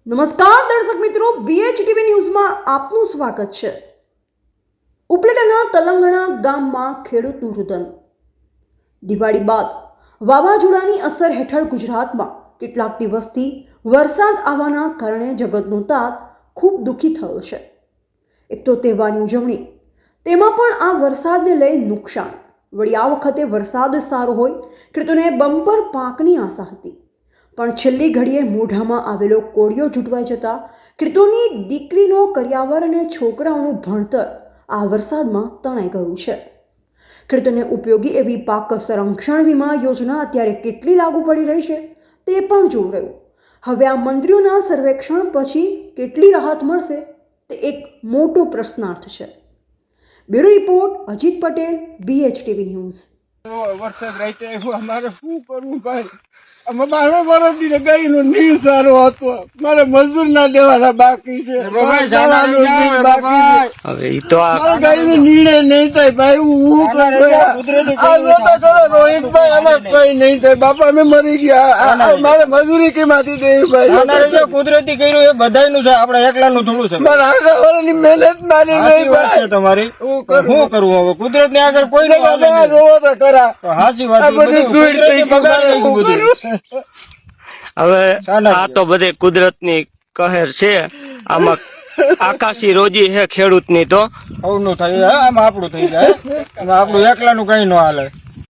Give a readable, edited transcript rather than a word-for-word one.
નમસ્કાર દર્શક મિત્રો, BHTV ન્યૂઝમાં આપનું સ્વાગત છે। ઉપલેટાના તલંગણા ગામમાં ખેડૂતનું રુદન। દિવાળી બાદ વાવાઝોડાની અસર હેઠળ ગુજરાતમાં કેટલાક દિવસથી વરસાદ આવવાના કારણે જગતનો તાત ખૂબ દુઃખી થયો છે। એક તો તહેવારની ઉજવણી, તેમાં પણ આ વરસાદને લઈ નુકસાન। વળી આ વખતે વરસાદ સારો હોય, ખેડૂતોને બમ્પર પાકની આશા હતી, પણ છેલ્લી ઘડીએ મોઢામાં આવેલો કોળિયો ઝૂંટવાઈ જતા ખેડૂતોની દીકરીનો કરિયાવર અને છોકરાઓનું ભણતર આ વરસાદમાં તણાઈ ગયું છે। ખેડૂતોને ઉપયોગી એવી પાક સંરક્ષણ વીમા યોજના અત્યારે કેટલી લાગુ પડી રહી છે તે પણ જોવું રહ્યું। હવે આ મંત્રીઓના સર્વેક્ષણ પછી કેટલી રાહત મળશે તે એક મોટો પ્રશ્નાર્થ છે। Bureau report Ajit Patel, BHTV news. વરસાદ રાઈતે અમારે શું કરવું ભાઈ? અમે 12 વર્ષથી ગાયનો નીર સારો હતો, મારે મજૂર ના દેવાના બાકી છે। હવે ઈ તો આ ગાયનો નીર નહીં થાય ભાઈ, હું રોહિતભાઈ આમાં કઈ નહીં થાય બાપા, અમે મરી ગયા, મારે મજૂરી કેમાંથી દેવી ભાઈ? કુદરતી કર્યું એ બધાયનું છે, આપણે એકલાનું થોડું છે। મારા આગળ વાળાની મહેનત મારી નહીં ભાઈ, તમારી શું શું કરવું હવે? કુદરત ની આગળ કોઈ રોવો તો ખરા। હાચી વાત, આ બધું ધૂળ થઈ ગયું। હવે આ તો બધે કુદરતની કહેર છે। આમાં આકાશી રોજી છે ખેડૂતની, તો સૌનું થઈ જાય, આમાં આપણું થઈ જાય, આમાં આપણું એકલાનું કઈ ન હાલે।